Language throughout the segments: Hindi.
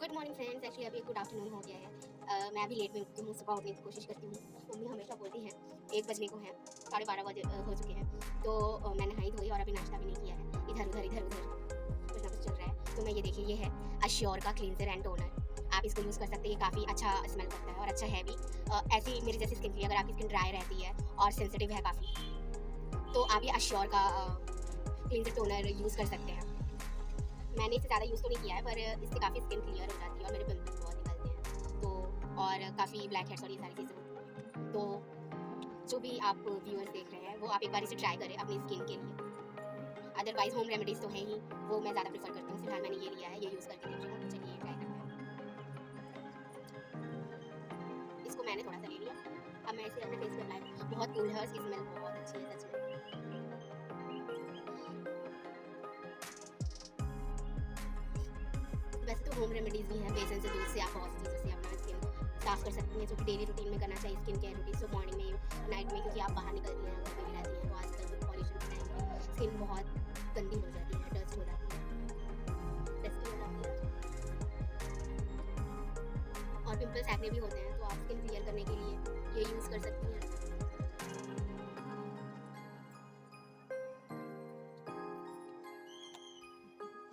Good morning friends. एक्चुअली अभी गुड आफ्टरनून हो गया है। मैं अभी लेट में उठती हूँ, सुबह उठने की कोशिश करती हूँ। मम्मी हमेशा बोलती हैं 1 बजने को है, 12:30 बजे हो चुके हैं। तो मैं नहाई धोई और अभी नाश्ता भी नहीं किया है। इधर-उधर कुछ ना कुछ चल रहा है। तो मैं ये देखिए, ये है अश्योर का क्लींजर एंड टोनर। आप इसको यूज़ कर सकते हैं, ये काफ़ी अच्छा स्मेल करता है और अच्छा है भी। ऐसी मेरी जैसी स्किन के लिए, अगर आपकी स्किन ड्राई रहती है और सेंसिटिव है काफ़ी, तो आप ये अश्योर का क्लींजर टोनर यूज़ कर सकते हैं। मैंने इसे ज़्यादा यूज़ तो नहीं किया है, पर इससे काफ़ी स्किन क्लियर हो जाती है और मेरे पिंपल्स बहुत निकलते हैं। तो और काफ़ी ब्लैक हेड्स और ये सारी चीज़ें होती हैं। तो जो भी आप व्यूअर्स देख रहे हैं, वो आप एक बार इसे ट्राई करें अपनी स्किन के लिए। अदरवाइज़ होम रेमेडीज़ तो हैं ही, वो मैं ज़्यादा प्रेफ़र करती हूँ। फिलहाल मैंने ये लिया है, ये यूज़ करके देखी हूँ, तो चलिए ट्राई करते हैं। इसको मैंने थोड़ा-सा ले लिया, अब मैं इसे अपने फेस पे अप्लाई। बहुत कूल है, इसकी स्मेल बहुत अच्छी है सच में। वैसे तो होम रेमेडीज़ भी हैं, बेसन से, दूध से, आप बहुत सी चीज़ों से अपना स्किन साफ़ कर सकती हैं, जो कि डेली रूटीन में करना चाहिए स्किन केयर रूटीन। सो मॉर्निंग में, नाइट में, क्योंकि आप बाहर निकलती हैं, घर पे भी रहती हैं, तो आजकल पॉल्यूशन के टाइम पे स्किन बहुत गंदी हो जाती है, डस्ट हो जाती है, डस्टी हो जाती है और पिंपल्स, एक्ने भी होते हैं। तो आप स्किन क्लियर करने के लिए ये यूज़ कर सकती हैं।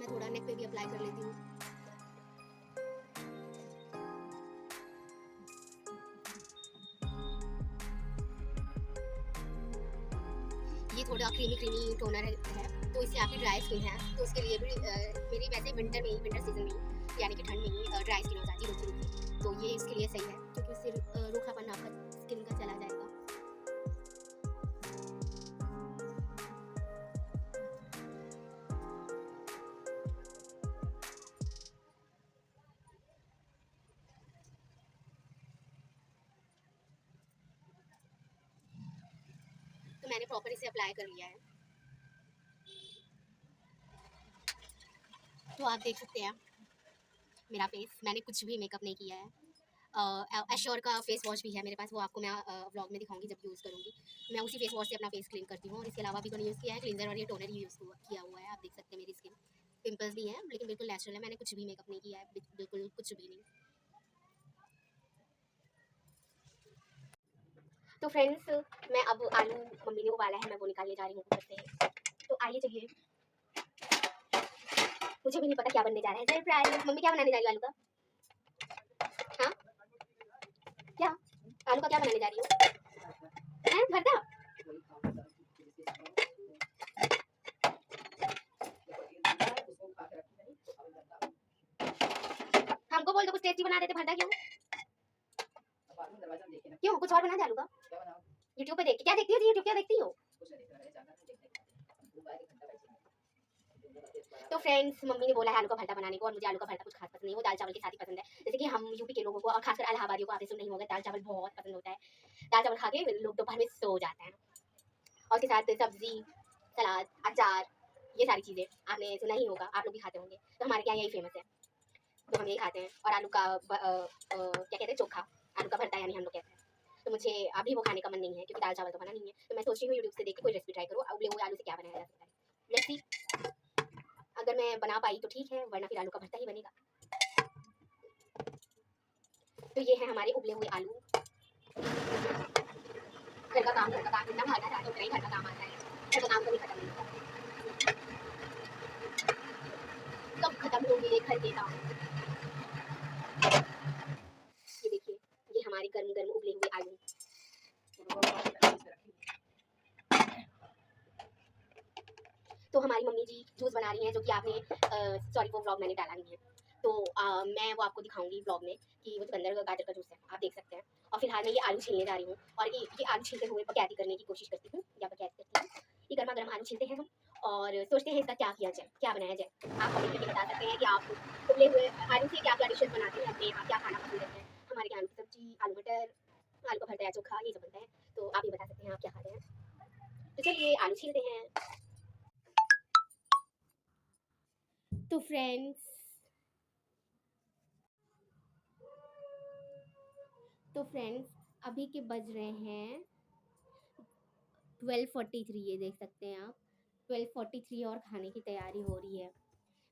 मैं थोड़ा नेक पे भी अप्लाई कर लेती हूँ। ये थोड़ा क्रीमी टोनर है, तो इससे आपकी ड्राई स्किन है, तो उसके लिए भी मेरी वैसे विंटर सीज़न में ही, यानी कि ठंड में ही ड्राई स्किन हो जाती है रुकी-रुकी, तो ये इसके लिए सही है, क्योंकि उससे रूखापन आपका स्किन का चला जाएगा। तो मैंने प्रॉपर इसे अप्लाई कर लिया है। तो आप देख सकते हैं मेरा फेस, मैंने कुछ भी मेकअप नहीं किया है। एश्योर का फेस वॉश भी है मेरे पास, वो आपको मैं व्लॉग में दिखाऊंगी जब यूज़ करूँगी। मैं उसी फेस वॉश से अपना फेस क्लीन करती हूँ, और इसके अलावा भी मैंने यूज़ किया है क्लींजर और ये टोनर ही यूज़ किया हुआ है। आप देख सकते हैं मेरी स्किन, पिंपल्स भी हैं लेकिन बिल्कुल नेचुरल है, मैंने कुछ भी मेकअप नहीं किया है, बिल्कुल कुछ भी नहीं। तो फ्रेंड्स, मैं अब आलू, मम्मी ने उबाला है, मैं वो निकालने जा रही हूँ ऊपर से। तो आइए चलिए, मुझे भी नहीं पता क्या बनने जा रहा है। सरप्राइज! मम्मी क्या बनाने जा रही है आलू का? हाँ, क्या आलू का क्या बनाने जा रही हो? हैं, भरता? हमको बोल दो कुछ टेस्टी बना देते, भरता क्यों? क्यों, कुछ और बना दे आलू का? यूट्यूब पे देख के। क्या देखती हो जी, यूट्यूब क्या देखती हो? तो फ्रेंड्स, मम्मी ने बोला है आलू का भरता बनाने को, और मुझे आलू का भरता कुछ खास पसंद नहीं है, वो दाल चावल के साथ ही पसंद है। जैसे कि हम यूपी के लोगों को, और खासकर इलाहाबादियों को, आपने सुना ही होगा, दाल चावल बहुत पसंद होता है। दाल चावल खा के लोग दोपहर में सो जाते हैं, और उसके साथ सब्जी, सलाद, अचार, ये सारी चीज़ें आपने सुना ही होगा, आप लोग भी खाते होंगे। तो हमारे यहाँ यही फेमस है, तो हम यही खाते हैं। और आलू का क्या कहते हैं, चोखा, आलू का भरता यानी हम लोग कहते हैं। तो मुझे अभी वो खाने का मन नहीं है, क्योंकि दाल चावल तो बना नहीं है। तो मैं सोच रही हूँ यूट्यूब से देख के कोई रेसिपी ट्राई करूँ, उबले हुए आलू से क्या बनाया जा सकता है। लेट्स सी, अगर मैं बना पाई तो ठीक है, वरना फिर आलू का भरता ही बनेगा। तो ये है हमारे उबले हुए आलू। घर का काम जितना भागना चाहते हो उतना ही घर का काम आता है। घर का काम कभी खत्म नहीं होता, कब खत्म होंगे घर के काम? ये देखिए, ये हमारे गर्म गर्म उबले हुए आलू। तो हमारी मम्मी जी जूस बना रही हैं, जो कि आपने सॉरी, वो व्लॉग मैंने डाला नहीं है, तो मैं वो आपको दिखाऊंगी व्लॉग में, कि वो चुकंदर गाजर का जूस है, आप देख सकते हैं। और फिलहाल मैं ये आलू छीलने जा रही हूँ, और ये आलू छीलते हुए बकैती करने की कोशिश करती हूँ, या बकैती करती हूँ। ये गर्मा गर्म आलू छीलते हैं हम, और सोचते हैं इसका क्या किया जाए, क्या बनाया जाए। आप हमें ये बता सकते हैं कि आप उबले हुए आलू से क्या क्या डिशेज बनाते हैं, अपने यहाँ क्या खाना पसंद करते हैं। हमारे यहाँ आलू की सब्जी, आलू मटर, आलू का भरता या चोखा, ये सब बनता है। तो आप ये बता सकते हैं आप क्या खाते हैं। तो चलिए आलू छीलते हैं। तो फ्रेंड्स, अभी के बज रहे हैं 12:43, ये देख सकते हैं आप, 12:43, और खाने की तैयारी हो रही है।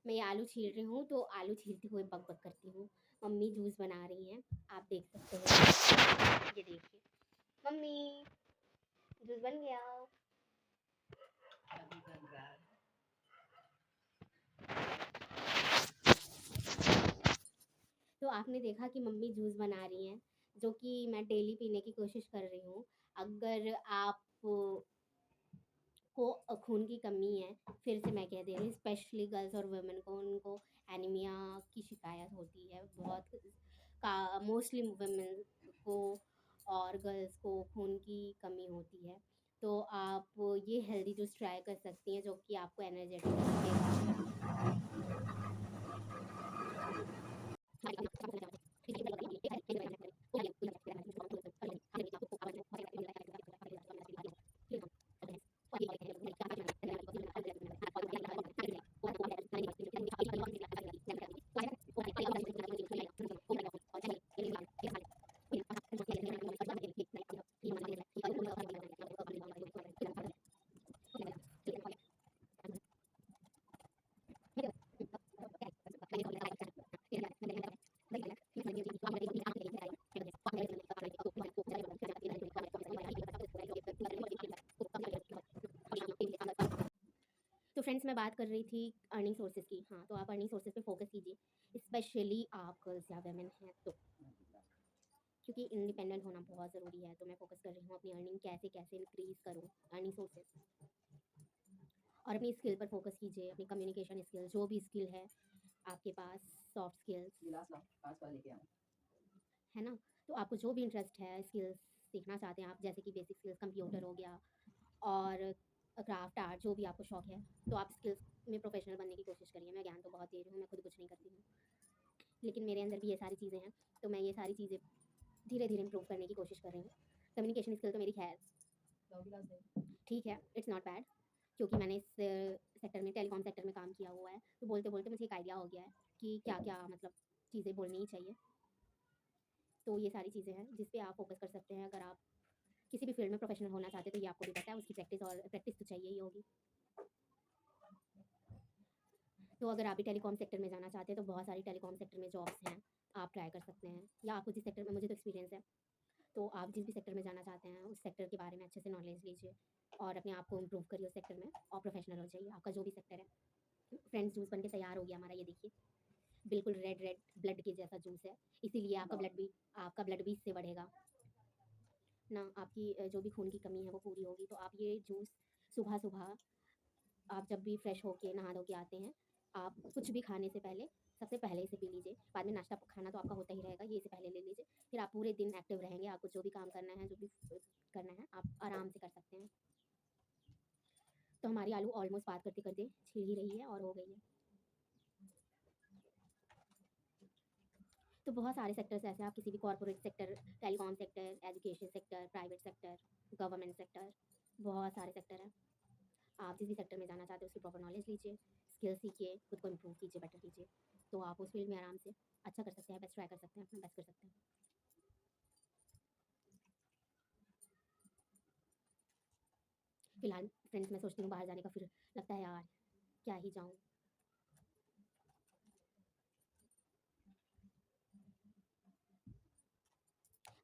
मैं ये आलू छील रही हूँ तो आलू छीलते हुए बक बक करती हूँ। मम्मी जूस बना रही हैं, आप देख सकते हो। ये देखिए मम्मी, जूस बन गया। तो आपने देखा कि मम्मी जूस बना रही हैं, जो कि मैं डेली पीने की कोशिश कर रही हूँ। अगर आप को खून की कमी है, फिर से मैं कह दे रही हूँ, स्पेशली गर्ल्स और वुमेन को, उनको एनीमिया की शिकायत होती है बहुत का, मोस्टली वुमेन को और गर्ल्स को खून की कमी होती है। तो आप ये हेल्दी जूस ट्राई कर सकती हैं, जो कि आपको एनर्जेटिक रखेगा। तो फ्रेंड्स, मैं बात कर रही थी अर्निंग सोर्सेज की। हाँ, तो आप अर्निंग सोर्सेज पे फोकस कीजिए, स्पेशली आप गर्ल्स या वेमेन हैं तो, क्योंकि इंडिपेंडेंट होना बहुत ज़रूरी है। तो मैं फोकस कर रही हूँ अपनी अर्निंग कैसे कैसे इंक्रीज़ करूँ, अर्निंग सोर्सेज। और अपनी स्किल पर फोकस कीजिए, अपनी कम्युनिकेशन स्किल, जो भी स्किल है आपके पास, सॉफ्ट स्किल्स है ना। तो आपको जो भी इंटरेस्ट है, स्किल्स सीखना चाहते हैं आप, जैसे कि बेसिक स्किल्स कंप्यूटर हो गया और क्राफ्ट आर्ट, जो भी आपको शौक है, तो आप स्किल्स में प्रोफेशनल बनने की कोशिश करिए। मैं ज्ञान तो बहुत दे रही हूँ, मैं खुद कुछ नहीं करती हूँ, लेकिन मेरे अंदर भी ये सारी चीज़ें हैं, तो मैं ये सारी चीज़ें धीरे धीरे इंप्रूव करने की कोशिश कर रही हूँ। कम्युनिकेशन स्किल तो मेरी खैर ठीक है, इट्स नॉट बैड, क्योंकि मैंने इस सेक्टर में, टेलीकॉम सेक्टर में काम किया हुआ है। तो बोलते बोलते मुझे एक आइडिया हो गया है कि क्या क्या मतलब चीज़ें बोलनी ही चाहिए। तो ये सारी चीज़ें हैं जिस पे आप फोकस कर सकते हैं। अगर आप किसी भी फील्ड में प्रोफेशनल होना चाहते हैं, तो ये आपको भी पता है, उसकी प्रैक्टिस, और प्रैक्टिस तो चाहिए ही होगी। तो अगर आप भी टेलीकॉम सेक्टर में जाना चाहते हैं, तो बहुत सारी टेलीकॉम सेक्टर में जॉब्स हैं, आप ट्राई कर सकते हैं। या आपको जिस सेक्टर में, मुझे तो एक्सपीरियंस है, तो आप जिस भी सेक्टर में जाना चाहते हैं, उस सेक्टर के बारे में अच्छे से नॉलेज लीजिए और अपने आप को इम्प्रूव करिए उस सेक्टर में, और प्रोफेशनल हो जाइए, आपका जो भी सेक्टर है। फ्रेंड्स, जूस बन के तैयार हो गया हमारा, ये देखिए, बिल्कुल रेड रेड ब्लड के जैसा जूस है, इसीलिए आपका ब्लड भी इससे बढ़ेगा ना। आपकी जो भी खून की कमी है वो पूरी होगी। तो आप ये जूस सुबह सुबह, आप जब भी फ्रेश होके नहा धो के आते हैं, आप कुछ भी खाने से पहले, सबसे पहले इसे पी लीजिए। बाद में नाश्ता खाना तो आपका होता ही रहेगा, ये इसे पहले ले लीजिए, फिर आप पूरे दिन एक्टिव रहेंगे। आपको जो भी काम करना है, जो भी करना है, आप आराम से कर सकते हैं। तो हमारी आलू ऑलमोस्ट बात करते करते छिल ही रही है और हो गई है। तो बहुत सारे सेक्टर्स ऐसे हैं, आप किसी भी corporate sector, telecom sector, education sector, private sector, government sector, बहुत सारे सेक्टर हैं। आप जिस भी सेक्टर में जाना चाहते हो, उसकी प्रॉपर नॉलेज लीजिए, स्किल सीखिए, खुद को इम्प्रूव कीजिए, बेटर कीजिए, तो आप उस फील्ड में आराम से अच्छा कर सकते हैं, बेस्ट ट्राई कर सकते हैं, अपना बेस्ट कर सकते हैं। फिलहाल फ्रेंड्स, मैं सोचती हूँ बाहर जाने का, फिर लगता है यार क्या ही जाऊँ।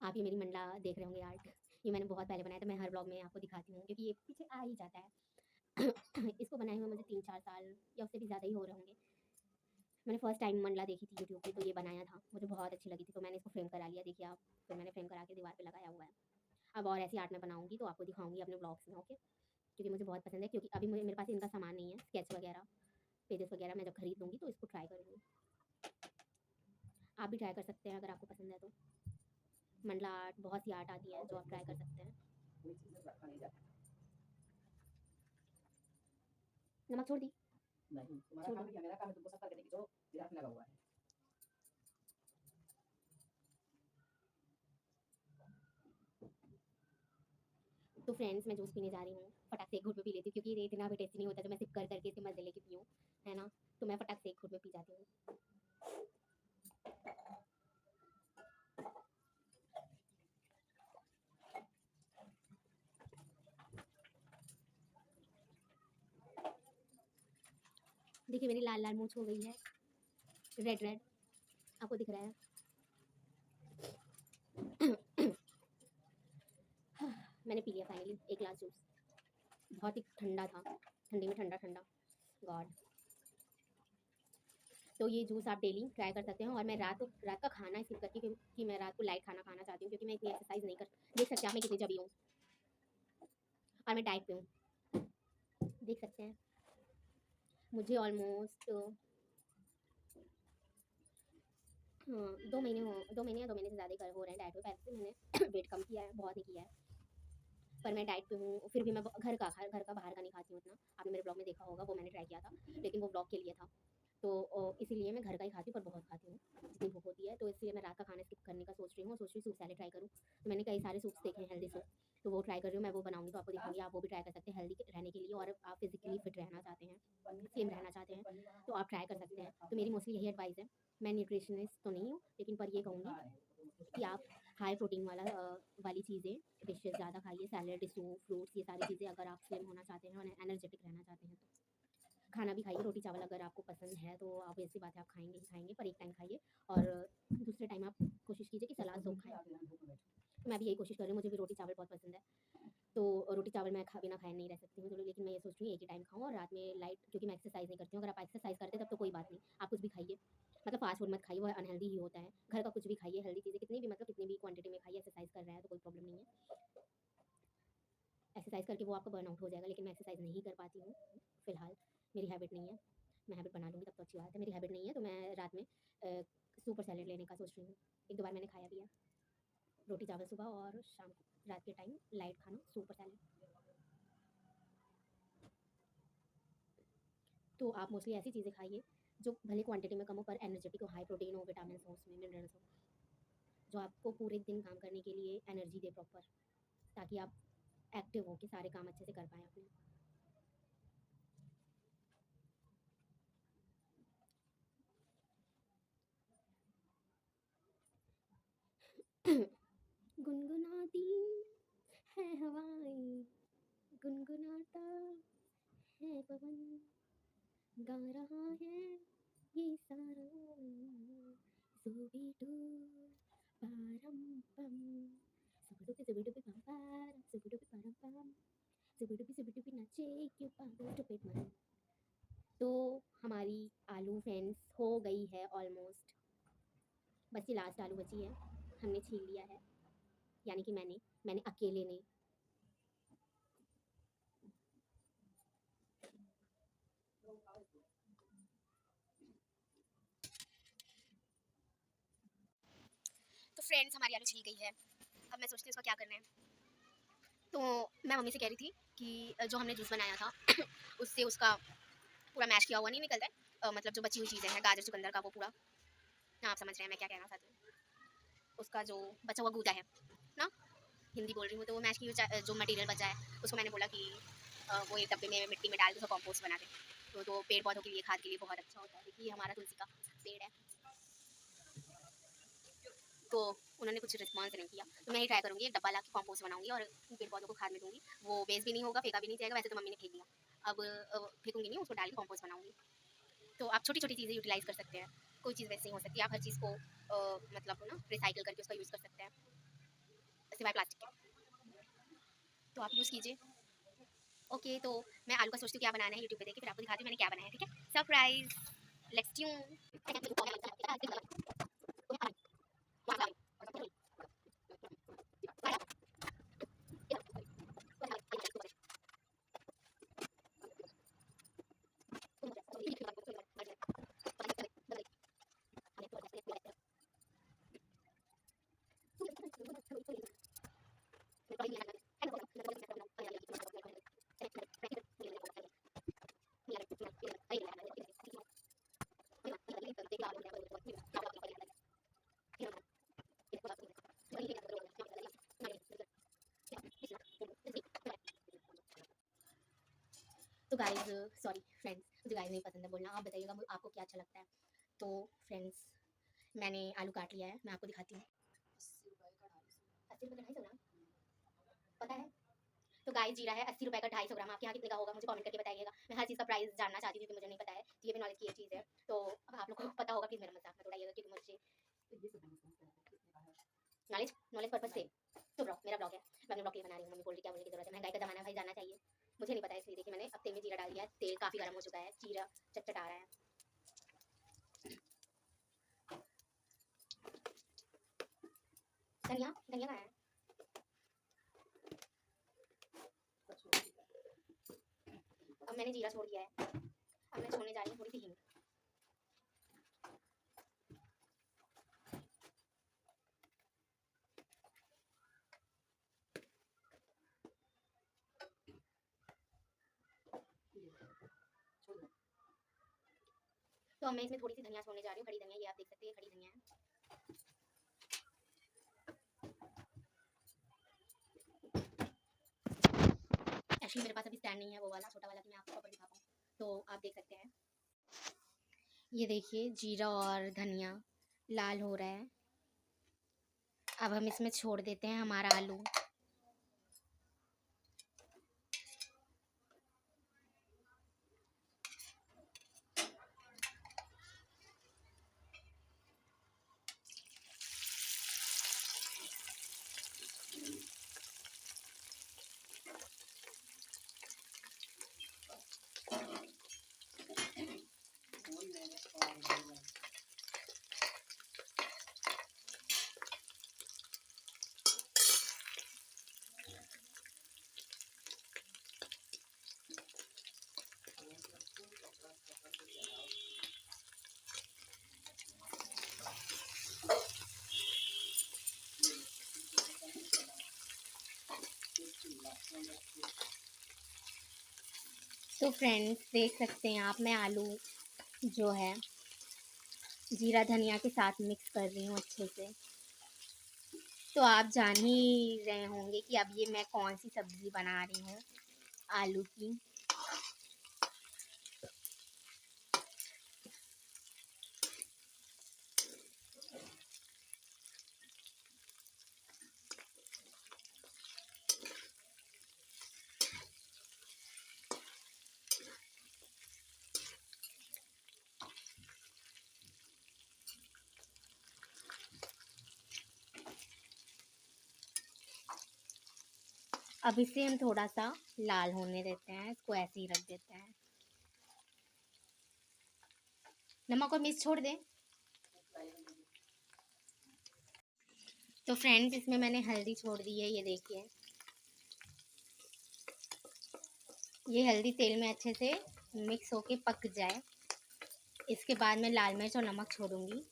आप ये मेरी मंडला देख रहे होंगे आर्ट, ये मैंने बहुत पहले बनाया था। मैं हर ब्लॉग में आपको दिखाती हूँ, क्योंकि ये पीछे आ ही जाता है। इसको बनाए हुए मुझे 3-4 साल या उससे भी ज़्यादा ही हो रहे होंगे। मैंने फर्स्ट टाइम मंडला देखी थी यूट्यूब पे, तो ये बनाया था, मुझे बहुत अच्छी लगी थी, तो मैंने इसको फ्रेम करा लिया। देखिए आप, फिर मैंने फ्रेम करा के दीवार पे लगाया हुआ है। अब और ऐसी आर्ट मैं बनाऊँगी तो आपको दिखाऊँगी अपने ब्लॉग्स में, ओके? क्योंकि मुझे बहुत पसंद है, क्योंकि अभी मेरे पास इनका सामान नहीं है, स्केच वगैरह, पेजेस वगैरह। मैं जब खरीद लूँगी तो इसको ट्राई करूँगी। आप भी ट्राई कर सकते हैं अगर आपको पसंद है तो। मंडला आर्ट, बहुत सी आर्ट आती है जो आप ट्राई कर सकते हैं। नमक छोड़ दी? नहीं, तुम्हारा काम है, मेरा काम है तुमको सफर करने की, जो दिमाग में लगा हुआ है। तो फ्रेंड्स, मैं जूस पीने जा रही हूँ, फटाक से एक घूँट में पी लेती हूँ, क्योंकि ये इतना भी टेस्टी नहीं होता जो मैं सिप कर करके इसे मज़े लेके पीऊँ, है ना? तो मैं फटाक से एक घूँट में पी जाती हूँ। देखिए मेरी लाल लाल मूंछ हो गई है, रेड रेड, आपको दिख रहा है। मैंने पी लिया फाइनली एक ग्लास जूस, बहुत ही ठंडा था, ठंडी में ठंडा ठंडा, गॉड। तो ये जूस आप डेली ट्राई कर सकते हैं। और मैं रात का खाना स्किप करती हूँ क्योंकि मैं रात को लाइट खाना खाना चाहती हूँ, क्योंकि मैं इतनी एक्सरसाइज नहीं कर, देख सकते हैं आप मैं कितनी चबी हूँ और मैं डाइट पे हूँ, देख सकते हैं। मुझे ऑलमोस्ट हाँ 2 महीने या 2 महीने से ज़्यादा हो रहे हैं डाइट पे। पहले से मैंने वेट कम किया है, बहुत नहीं किया है, पर मैं डाइट पे हूँ। फिर भी मैं घर का बाहर का नहीं खाती हूँ इतना। आपने मेरे ब्लॉग में देखा होगा, वो मैंने ट्राई किया था, लेकिन वो ब्लॉग के लिए था। तो इसीलिए मैं घर का ही खाती हूँ, पर बहुत खाती हूँ जितनी भूख होती है। तो इसलिए मैं रात का खाना स्किप करने का सोच रही हूँ, सोच रही हूँ सूप सैलेड ट्राई करूँ। तो मैंने कई सारे सूप्स देखे हैं हेल्दी सूप, तो वो ट्राई कर रही हूँ। मैं वो बनाऊँगी तो आपको दिखाऊँगी, आप वो भी ट्राई कर सकते हैं हेल्दी रहने के लिए। और आप फिजिकली फिट रहना चाहते हैं, स्लिम रहना चाहते हैं, तो आप ट्राई कर सकते हैं। तो मेरी मोस्टली यही एडवाइस है। मैं न्यूट्रिशनिस्ट तो नहीं हूँ, लेकिन पर ये कहूँगी कि आप हाई प्रोटीन वाली चीज़ें, डिशेज़ ज़्यादा खाइए, सैलेड, सूप, फ्रूट्स, ये सारी चीज़ें अगर आप स्लिम होना चाहते हैं और एनर्जेटिक रहना चाहते हैं तो। खाना भी खाइए, रोटी चावल अगर आपको पसंद है तो आप ऐसी बात है आप खाएँगे ही खाएँगे, पर एक टाइम खाइए और दूसरे टाइम आप कोशिश कीजिए कि सलाद सूप खाएँ। तो मैं भी यही कोशिश कर रही हूँ, मुझे भी रोटी चावल बहुत पसंद है। तो रोटी चावल मैं बिना खाए नहीं रह सकती हूँ, तो लेकिन मैं ये सोच रही हूँ एक ही टाइम खाऊँ और रात में लाइट, क्योंकि मैं एक्सरसाइज नहीं करती हूँ। अगर आप एक्सरसाइज करते हैं तब तो कोई बात नहीं, आप कुछ भी खाइए, मतलब फास्ट फूड मत खाइए, वो अनहेल्दी ही होता है। घर का कुछ भी खाइए, हेल्दी चीज़ें कितनी भी, मतलब कितनी भी क्वांटिटी में खाइए। एक्सरसाइज कर रहे हैं तो कोई प्रॉब्लम नहीं है, एक्सरसाइज करके वो आपका बर्नआउट हो जाएगा। लेकिन मैं एक्सरसाइज नहीं कर पाती हूँ फिलहाल, मेरी हैबिट नहीं है। मैं हैबिट बना लूँगी तब तो अच्छी बात है, मेरी हैबिट नहीं है। तो मैं रात में सुपर सैलेड लेने का सोच रही हूँ। एक दो बार मैंने खाया भी है, रोटी चावल सुबह और शाम को, रात के टाइम लाइट खाना सुपर सैलेड। तो आप मोस्टली ऐसी चीज़ें खाइए जो भले क्वांटिटी में कम हो, पर एनर्जेटिक हो, हाई प्रोटीन हो, विटामिन हो उसमें, मिनरल्स हो, जो आपको पूरे दिन काम करने के लिए एनर्जी दे प्रॉपर, ताकि आप एक्टिव हो के सारे काम अच्छे से कर पाएँ अपने। गुनगुनाती है हवाएं, गुनगुनाता है पवन, गा रहा है ये सारा, सुबीडू पारम पम, सुबीडू सुबीडू पम पारा, सुबीडू पारम पम, सुबीडू नाचे क्यों पागल स्टूपिड मन। तो हमारी आलू फ्रेंड्स हो गई है ऑलमोस्ट, बस ये लास्ट आलू बची है, हमने छील लिया है, यानी कि मैंने अकेले ने। तो फ्रेंड्स हमारी आलू छिल गई है, अब मैं सोचती हूँ उसका क्या करना है। तो मैं मम्मी से कह रही थी कि जो हमने जूस बनाया था उससे उसका पूरा मैश किया हुआ नहीं निकलता है, मतलब जो बची हुई चीज़ें हैं, गाजर चुकंदर का वो पूरा, हाँ आप समझ रहे हैं मैं क्या कहना चाहती हूँ, उसका जो बचा हुआ गूदा है ना, हिंदी बोल रही हूँ। तो वो मैश की जो मटेरियल बचा है उसको मैंने बोला कि वो एक डब्बे में मिट्टी में डाल के उसका कंपोस्ट बना दें, तो पेड़ पौधों के लिए, खाद के लिए बहुत अच्छा होता है। देखिए हमारा तुलसी का पेड़ है, तो उन्होंने कुछ रिस्पॉन्स नहीं किया। तो मैं ही ट्राई करूँगी, एक डब्बा ला के कंपोस्ट बनाऊँगी और पेड़ पौधों को खाद में दूँगी। वो वेस्ट भी नहीं होगा, फेंका भी नहीं जाएगा, वैसे तो मम्मी ने फेंक दिया, अब फेंकूँगी नहीं, उसको डाल के कंपोस्ट बनाऊँगी। तो आप छोटी छोटी चीज़ें यूटिलाइज़ कर सकते हैं, कोई चीज़ वैसे ही हो सकती है, आप हर चीज़ को मतलब ना रिसाइकिल करके उसका यूज़ कर सकते हैं, सिवाय प्लास्टिक के। तो आप यूज़ कीजिए। ओके, तो मैं आलू का सोचती हूँ क्या बनाना है, यूट्यूब पे देख के फिर आपको दिखाती हूँ मैंने क्या बनाया है, ठीक है? Surprise, let's tune. तो गाइज़, सॉरी फ्रेंड्स, मुझे गाइज़ नहीं पसंद है बोलना, आप बताइएगा आपको क्या अच्छा लगता है। तो फ्रेंड्स मैंने आलू काट लिया है, मैं आपको दिखाती हूँ। 80 रुपये का 250, 80 रुपये का 250 ग्राम, पता है तो गाइस जीरा है 80 रुपये का 250 ग्राम। आपके यहाँ कितने का होगा मुझे कमेंट करके बताइएगा। मैं हर चीज़ का प्राइस जानना चाहती हूँ क्योंकि मुझे नहीं पता है, तो ये भी नॉलेज की एक चीज़ है। तो अब आप लोग को पता होगा, प्लीज़ मेरा मजाक मत उड़ाइएगा क्योंकि मुझे नॉलेज नॉलेज पर्पज से तो मेरा ब्लॉग है, मैं अपने ब्लॉग के लिए बना रही हूँ। मम्मी बोल रही क्या बोलने की जरूरत है, महंगाई का जमाना है भाई, जानना चाहिए। मुझे नहीं पता है इसलिए। देखिए मैंने अब तेल में जीरा डाल दिया है, तेल काफ़ी गर्म हो चुका है, जीरा चटचटा रहा है। धनिया धनिया कहाँ है? अब मैंने जीरा छोड़ दिया है, अब मैं छोड़ने जा रही हूँ थोड़ी सी हींग। तो अब मैं इसमें थोड़ी सी धनिया छोड़ने जा रही हूँ, खड़ी धनिया, ये आप देख सकते हैं खड़ी धनिया है। एक्चुअली मेरे पास अभी स्टैंड नहीं है वो वाला छोटा वाला कि मैं आपको प्रॉपर दिखा पाऊँ, तो आप देख सकते हैं। ये देखिए जीरा और धनिया लाल हो रहा है। अब हम इसमें छोड़ देते हैं हमारा आलू। तो फ्रेंड्स देख सकते हैं आप, मैं आलू जो है जीरा धनिया के साथ मिक्स कर रही हूँ अच्छे से। तो आप जान ही रहे होंगे कि अब ये मैं कौन सी सब्ज़ी बना रही हूँ, आलू की। अब इसे हम थोड़ा सा लाल होने देते हैं, इसको ऐसे ही रख देते हैं। नमक और मिर्च छोड़ दें। तो फ्रेंड्स इसमें मैंने हल्दी छोड़ दी है, ये देखिए। ये हल्दी तेल में अच्छे से मिक्स होके पक जाए, इसके बाद मैं लाल मिर्च और नमक छोड़ूंगी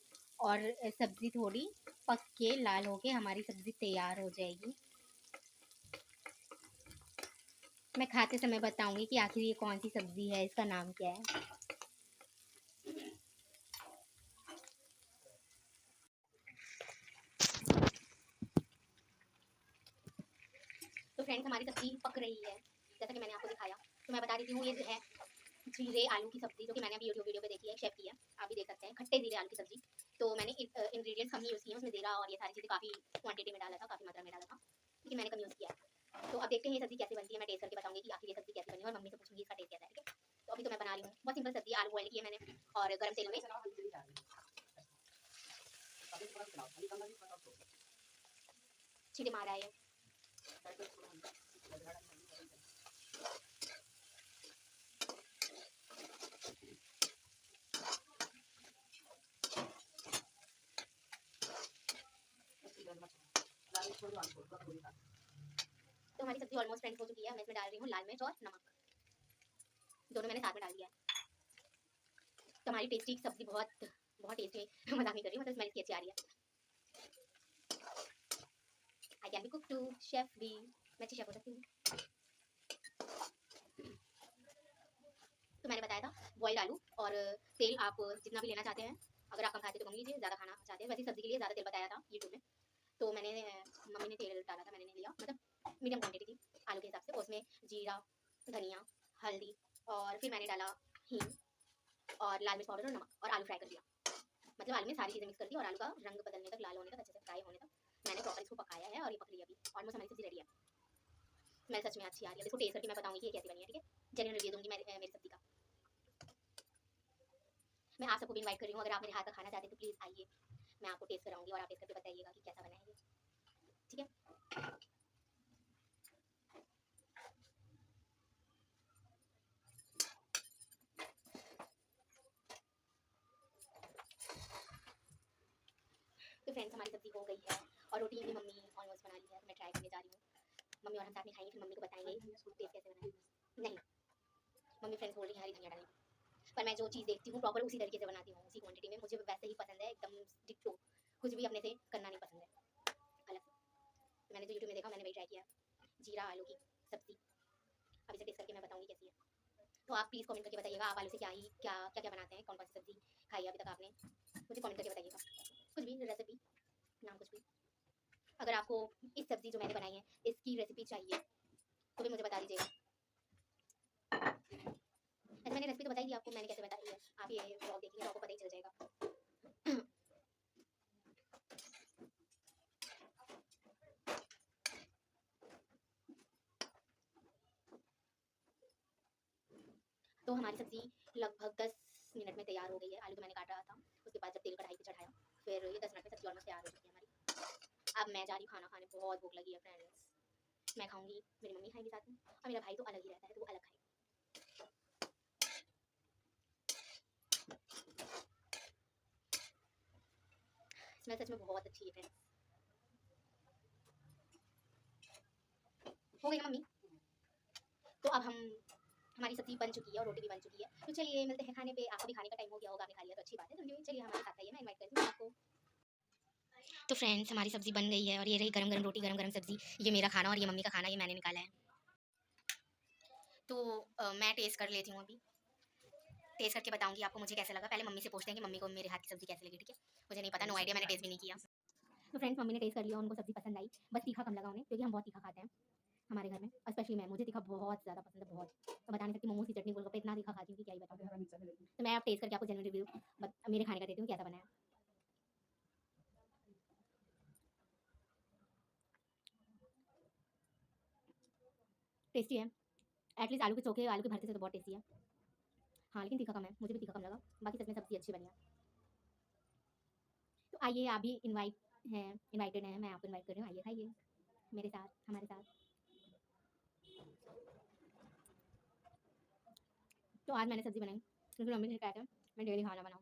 और सब्ज़ी थोड़ी पक के लाल होके हमारी सब्ज़ी तैयार हो जाएगी। मैं खाते समय बताऊंगी कि आखिर ये कौन सी सब्ज़ी है, इसका नाम क्या है। तो फ्रेंड्स हमारी सब्ज़ी पक रही है, जैसा कि मैंने आपको दिखाया। तो मैं बता देती हूँ, ये जो है जीरे आलू की सब्ज़ी, जो कि मैंने अभी यूट्यूब वीडियो पे देखी है, शेफ की है, आप भी देख सकते हैं, खट्टे जीरे आलू की सब्ज़ी। तो मैंने इंग्रेडिएंट्स कम यूज़ किए हैं, उसमें जीरा और ये सारी चीज़ें काफ़ी क्वांटिटी में डाला था, काफ़ी मात्रा में डाला था, लेकिन मैंने कम यूज़ किया है। तो अब देखते हैं ये सब्ज़ी कैसी बनती है, मैं टेस्ट करके बताऊंगी कि आखिर ये सब्ज़ी कैसी बनी और मम्मी से पूछूंगी इसका टेस्ट कैसा है, ठीक है। तो अभी तो मैं बना रही हूँ बहुत सिंपल सब्ज़ी, आलू बॉयल किए मैंने और गर्म तेल में छींटे मारा है। तो हमारी सब्ज़ी ऑलमोस्ट फ्रेंड्स हो चुकी है। मैं इसमें डाल रही हूँ लाल मिर्च और नमक, दोनों मैंने साथ में डाल दिया है। तो हमारी टेस्टी सब्ज़ी बहुत बहुत टेस्टी मजाक नहीं कर रही, मतलब स्मेल इसकी अच्छी आ रही है। I can be cook too, chef भी, मैं अच्छी शेफ हो सकती हूँ। तो मैंने बताया था बॉइल्ड आलू और तेल आप जितना भी लेना चाहते हैं, अगर आप कम खाते तो कम लीजिए, ज़्यादा खाना चाहते हैं वैसे सब्ज़ी के लिए ज़्यादा तेल बताया था यूट्यूब में। तो मैंने मम्मी ने तेल डाला था, मैंने नहीं लिया, मतलब मीडियम क्वांटिटी थी आलू के हिसाब से। उसमें जीरा धनिया हल्दी और फिर मैंने डाला हींग और लाल मिर्च पाउडर और नमक और आलू फ्राई कर दिया। मतलब आलू में सारी चीज़ें मिक्स कर दी और आलू का रंग बदलने तक, लाल होने तक, अच्छे से फ्राई होने तक मैंने प्रॉपर इसको पकाया है और ये पक रही है। अभी ऑलमोस्ट हमारी सब्ज़ी रेडी है। स्मेल सच में अच्छी आ रही है। इसको टेस्ट करके मैं बताऊंगी कि ये कैसी बनी है, ठीक है? जेन्युइन रिव्यू दूंगी मैं मेरी सब्जी का। मैं आप सबको भी इनवाइट कर रही हूँ, अगर आप मेरे हाथ का खाना चाहते हैं तो प्लीज़ आइए, मैं आपको टेस्ट कराऊंगी और आप टेस्ट करके बताइएगा कि कैसा बना है ये, ठीक है? तो फ्रेंड्स हमारी सब्जी हो गई है और रोटी भी मम्मी ऑलमोस्ट बना ली है, तो मैं ट्राई करने जा रही हूँ। मम्मी और हम साथ में खाएंगे, फिर मम्मी को बताएंगे टेस्ट कैसे बना है। नहीं, मम्मी फ्रेंड्स बोल रही हैं हरी धनिया डालने, पर मैं जो चीज़ देखती हूँ प्रॉपर उसी तरीके से बनाती हूँ, उसी क्वांटिटी में। मुझे वैसे ही पसंद है, एकदम डिट्टो, कुछ भी अपने से करना नहीं पसंद है अलग से। तो मैंने जो यूट्यूब में देखा मैंने वही ट्राई किया, जीरा आलू की सब्जी। अब इसे टेस्ट करके मैं बताऊंगी कैसी है। तो आप प्लीज़ कमेंट करके बताइएगा आप आलू से क्या क्या बनाते हैं, कौन कौन सी सब्जी खाई है अभी तक आपने, मुझे कमेंट करके बताइएगा। कुछ भी रेसिपी, नाम कुछ भी। अगर आपको इस सब्जी जो मैंने बनाई है इसकी रेसिपी चाहिए तो भी मुझे बता दीजिएगा। ऐसे मैंने रेसिपी तो बताई थी आपको, मैंने कैसे बताई है, आप ये ब्लॉग देखेंगे तो आपको पता ही चल जाएगा। तो हमारी सब्जी लगभग 10 मिनट में तैयार हो गई है। आलू तो मैंने काटा था, उसके बाद जब तेल कढ़ाई पे चढ़ाया फिर ये 10 मिनट में सब्जी ऑलमोस्ट तैयार हो चुकी है हमारी। अब मैं जा रही हूँ खाना खाने, बहुत भूख लगी है फ्रेंड्स। मैं खाऊंगी, मेरी मम्मी खाएंगी साथ में, और मेरा भाई तो अलग ही रहता है तो वो अलग खाएगा। स्मेल सच में बहुत अच्छी है फ्रेंड्स। हो गई ना मम्मी? तो अब हमारी सब्जी बन चुकी है और रोटी भी बन चुकी है, तो चलिए मिलते हैं खाने पे। आपका भी खाने का टाइम हो गया होगा, आपने खा लिया तो अच्छी बात है, तो चलिए हमारे साथ आइए, मैं इनवाइट करती हूँ आपको। तो फ्रेंड्स हमारी सब्जी बन गई है और ये रही गरम गरम रोटी, गरम गरम सब्जी। ये मेरा खाना और ये मम्मी का खाना, ये मैंने निकाला है। तो मैं टेस्ट कर लेती हूँ अभी, टेस्ट करके बताऊंगी आपको मुझे कैसा लगा। पहले मम्मी से पूछते हैं कि मम्मी को मेरे हाथ की सब्जी कैसी लगी, ठीक है? मुझे नहीं पता, नो आइडिया, मैंने टेस्ट भी नहीं किया। तो फ्रेंड्स मम्मी ने टेस्ट कर लिया, उनको सब्जी पसंद आई, बस तीखा कम लगा उन्हें, क्योंकि हम बहुत तीखा खाते हैं हमारे घर में, स्पेशली मैं, मुझे तीखा बहुत ज़्यादा पसंद है, बहुत। तो बता नहीं सकती, मोमोज की चटनी गोलगप्पे इतना तीखा खाती हूँ कि क्या ही बताऊँ। तो मैं अब टेस्ट करके आपको जनरल रिव्यू मेरे खाने का देती हूँ कैसा बना है। टेस्टी है, एटलीस्ट आलू के चोखे, आलू के भरते से तो बहुत टेस्टी है। हाँ लेकिन तीखा कम है, मुझे भी तीखा कम लगा, बाकी सच में सब्जी अच्छी बनी है। तो आइए, आप भी इनवाइटेड हैं, मैं आपको इनवाइट कर रही हूँ, आइए खाइए मेरे साथ, हमारे साथ। तो आज मैंने सब्जी बनाई क्योंकि मम्मी ने कहा था मैं डेली खाना बनाऊँ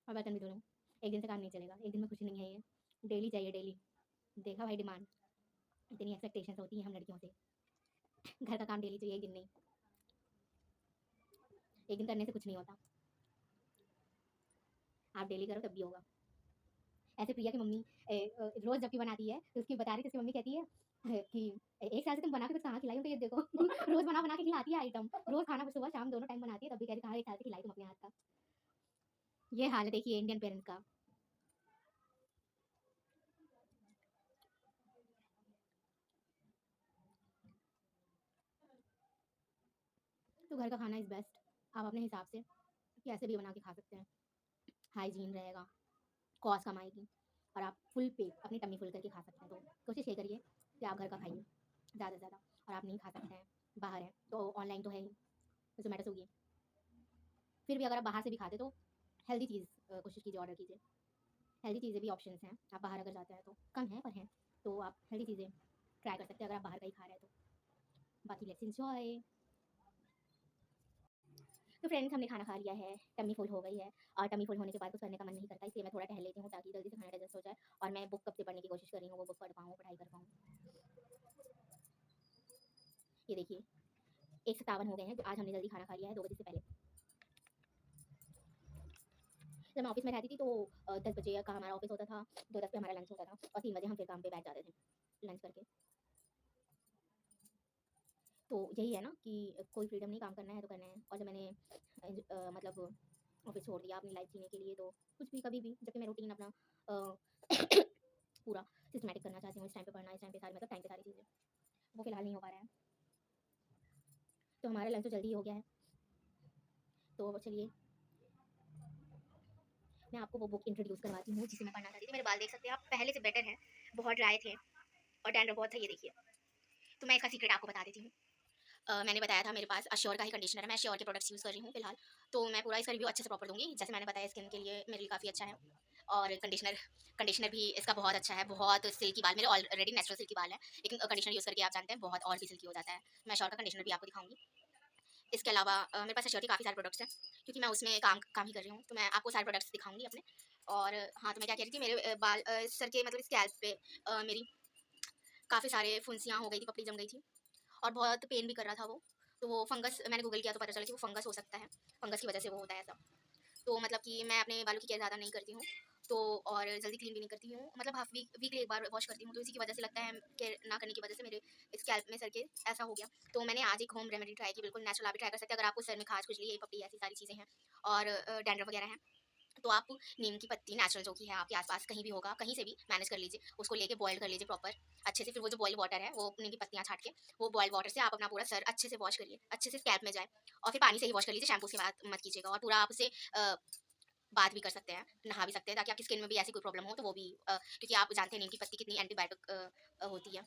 और बर्तन भी धो लूँ। एक दिन से काम नहीं चलेगा, एक दिन में खुशी नहीं है ये, डेली चाहिए डेली। देखा भाई डिमांड, इतनी एक्सपेक्टेशंस होती हैं हम लड़कियों से, घर का काम डेली चाहिए, एक दिन नहीं। एक दिन करने से कुछ नहीं होता, आप डेली करो तब भी होगा। ऐसे प्रिया की मम्मी रोज जब भी बनाती है तो उसकी बता रही थी, उसकी मम्मी कहती है कि एक साल से तुम बना के कुछ कहाँ खिलाई हो, तो ये देखो रोज बना बना के खिलाती है आइटम, रोज खाना सुबह शाम दोनों टाइम बनाती है, तब भी कहती कहाँ एक साल से खिलाई तुम अपने हाथ का। ये हाल है देखिए इंडियन पेरेंट्स का। तो घर का खाना इज़ बेस्ट, आप अपने हिसाब से कैसे भी बना के खा सकते हैं, हाइजीन रहेगा, कॉस्ट कम आएगी और आप फुल पेट अपनी टमी फुल करके खा सकते हैं। तो कोशिश ये करिए कि आप घर का खाइए ज़्यादा से ज़्यादा, और आप नहीं खा सकते हैं, बाहर है तो ऑनलाइन तो है ही, जोमेटो स्विगी। फिर भी अगर आप बाहर से भी खाते तो हेल्दी चीज़ कोशिश कीजिए, ऑर्डर कीजिए। हेल्दी चीज़ें भी ऑप्शंस हैं, आप बाहर अगर जाते हैं तो कम है पर हैं, तो आप हेल्दी चीज़ें ट्राई कर सकते हैं अगर आप बाहर का ही खा रहे हैं तो। बाकी लेट्स एंजॉय। तो फ्रेंड्स हमने खाना खा लिया है, टमी फुल हो गई है, और टमी फुल होने के बाद कुछ करने का मन नहीं करता, इसलिए मैं थोड़ा टहल लेती हूँ ताकि जल्दी से खाना डाइजेस्ट हो जाए, और मैं बुक कब से पढ़ने की कोशिश कर रही हूँ, वो बुक पढ़ पाऊँ, पढ़ाई कर पाऊँ। ये देखिए 1:57 हो गए हैं, आज हमने जल्दी खाना खा लिया है 2 बजे से पहले। जब मैं ऑफिस में रहती थी तो 10 बजे का हमारा ऑफिस होता था, 2:10 पे हमारा लंच होता था, और 3 बजे हम फिर काम पे बैठ जाते थे लंच करके। तो यही है ना कि कोई फ्रीडम नहीं, काम करना है तो करना है। और जब मैंने मतलब ऑफिस छोड़ दिया अपनी लाइफ जीने के लिए, तो कुछ भी कभी भी, जबकि मैं रूटीन अपना पूरा सिस्टमैटिक करना चाहती हूँ, इस टाइम पे पढ़ना, इस टाइम पे सारी, मतलब टाइम पे सारी चीज़ें, वो फिलहाल नहीं हो पा रहा है। तो हमारा लंच तो जल्दी ही हो गया है, तो चलिए मैं आपको वो बुक इंट्रोड्यूस करवाती हूँ जिसे मैं पढ़ना चाहती थी। मेरे बाल देख सकते हैं आप, पहले से बेटर है, बहुत ड्राई थे और डैंड्रफ बहुत था, ये देखिए तो मैं इसका सीक्रेट आपको बता देती हूँ। मैंने बताया था मेरे पास अश्योर का ही कंडीशनर है, मैं अश्योर के प्रोडक्ट्स यूज़ कर रही हूँ फिलहाल। तो मैं पूरा इसका रिव्यू अच्छे से प्रॉपर दूँगी। जैसे मैंने बताया स्किन के लिए मेरे लिए काफ़ी अच्छा है, और कंडीशनर भी इसका बहुत अच्छा है, बहुत सिल्की बाल, मेरे ऑलरेडी नेचुरल सिल्की बाल है, लेकिन कंडीशनर यूज़ करके आप जानते हैं बहुत और भी सिल्की हो जाता है। मैं अश्योर का कंडीशनर भी आपको दिखाऊँगी। इसके अलावा मेरे पास अश्योर के काफ़ी सारे प्रोडक्ट्स हैं, क्योंकि मैं उसमें काम ही कर रही हूँ, तो मैं आपको सारे प्रोडक्ट्स दिखाऊँगी अपने। और हाँ, तो मैं क्या कह रही थी, मेरे बाल सर के मतलब स्कैल्प पे मेरी काफ़ी सारे फुंसियाँ हो गई थी, पपड़ी जम गई थी, और बहुत पेन भी कर रहा था वो। तो वो फंगस, मैंने गूगल किया तो पता चला कि वो फंगस हो सकता है, फंगस की वजह से वो होता है ऐसा। तो मतलब कि मैं अपने बालों की केयर ज़्यादा नहीं करती हूँ, तो और जल्दी क्लीन भी नहीं करती हूँ, मतलब हाफ वीकली एक बार वॉश करती हूँ, तो इसी की वजह से लगता है केयर ना करने की वजह से मेरे स्कैल्प में सर के ऐसा हो गया। तो मैंने आज एक होम रेमेडी ट्राई की, बिल्कुल नेचुरल, आप भी ट्राई कर सकते हैं अगर आपको सर में खाज खुजली, ये पपड़ी, ऐसी सारी चीज़ें हैं और डैंड्रफ वगैरह हैं। तो आप नीम की पत्ती नेचुरल जो कि है आपके आसपास कहीं भी होगा, कहीं से भी मैनेज कर लीजिए, उसको लेके बॉयल कर लीजिए प्रॉपर अच्छे से। फिर वो जो बॉयल वाटर है, वो नीम की पत्तियाँ छाट के वो बॉयल वाटर से आप अपना पूरा सर अच्छे से वॉश करिए, अच्छे से स्कैल्प में जाए, और फिर पानी से ही वॉश कर लीजिए, शैम्पू से बात मत कीजिएगा। और पूरा आप उसे बात भी कर सकते हैं, नहा भी सकते हैं, ताकि आपकी स्किन में भी ऐसी कोई प्रॉब्लम हो तो वो भी क्योंकि आप जानते हैं नीम की पत्ती कितनी एंटीबायोटिक होती है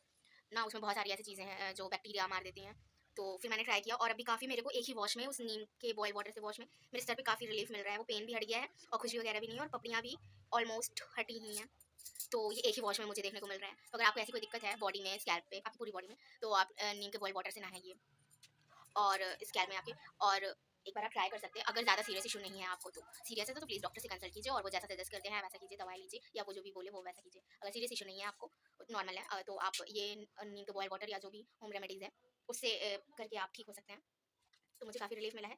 ना, उसमें बहुत सारी ऐसी चीज़ें हैं जो बैक्टीरिया मार देती हैं। तो फिर मैंने ट्राई किया, और अभी काफ़ी मेरे को एक ही वॉश में, उस नीम के बॉयल वाटर से वॉश में मेरे सर पे काफ़ी रिलीफ मिल रहा है, वो पेन भी हट गया है और खुजली वगैरह भी नहीं है, और पपड़ियाँ भी ऑलमोस्ट हटी ही हैं। तो ये एक ही वॉश में मुझे देखने को मिल रहा है। तो अगर आपको ऐसी कोई दिक्कत है बॉडी में, स्कैल्प पे, आपकी पूरी बॉडी में, तो आप नीम के बॉयल वाटर से नहाइए और स्कैल्प में आपके, और एक बार आप ट्राई कर सकते हैं। अगर ज़्यादा सीरियस इशू नहीं है आपको, तो सीरियस है तो प्लीज़ डॉक्टर से कंसल्ट कीजिए, और वो जैसा सजेस्ट करते हैं वैसा कीजिए, दवाई लीजिए या वो जो भी बोले वो वैसा कीजिए। अगर सीरियस इशू नहीं है आपको, नॉर्मल है, तो आप ये नीम का बॉयल वाटर या जो भी होम रेमेडीज़ है उससे करके आप ठीक हो सकते हैं। तो मुझे काफ़ी रिलीफ मिला है।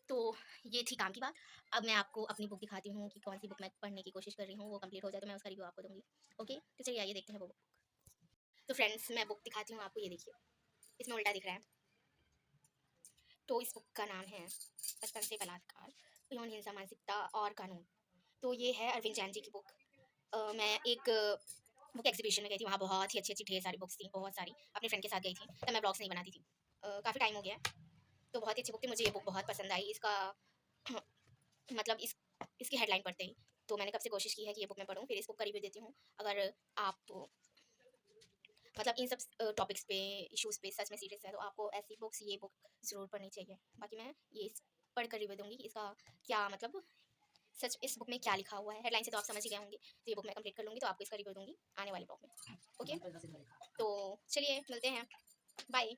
तो ये थी काम की बात। अब मैं आपको अपनी बुक दिखाती हूँ कि कौन सी बुक मैं पढ़ने की कोशिश कर रही हूँ, वो कंप्लीट हो जाए तो मैं उसका रिव्यू आपको दूँगी। ओके, तो चलिए आइए देखते हैं वो बुक। तो फ्रेंड्स, मैं बुक दिखाती हूँ आपको, ये देखिए, इसमें उल्टा दिख रहा है। तो इस बुक का नाम है बचपन से बलात्कार, यौन हिंसा, मानसिकता और कानून। तो ये है अरविंद जैन जी की बुक। मैं एक बुक एग्जीबिशन में गई थी, वहाँ बहुत ही अच्छी अच्छी ढेर सारी बुक्स थी, बहुत सारी, अपने फ्रेंड के साथ गई थी, तब मैं ब्लॉग्स नहीं बनाती थी, काफ़ी टाइम हो गया है। तो बहुत ही अच्छी बुक थी, मुझे ये बुक बहुत पसंद आई। इसका मतलब इसकी हेडलाइन पढ़ते ही तो मैंने कब से कोशिश की है कि ये बुक मैं पढूँ। फिर इस बुक का रिव्यू देती हूँ। अगर आप मतलब इन सब टॉपिक्स पे, इश्यूज़ पे सच में सीरियस है, तो आपको ऐसी बुक्स, ये बुक ज़रूर पढ़नी चाहिए। बाकी मैं ये पढ़ कर रिव्यू दूँगी कि इसका क्या मतलब, सच इस बुक में क्या लिखा हुआ है। हेडलाइन से तो आप समझ ही गए होंगे। तो ये बुक मैं कंप्लीट कर लूँगी तो आपको इसका रिव्यू दूँगी आने वाले ब्लॉग में। ओके? तो चलिए मिलते हैं। बाय।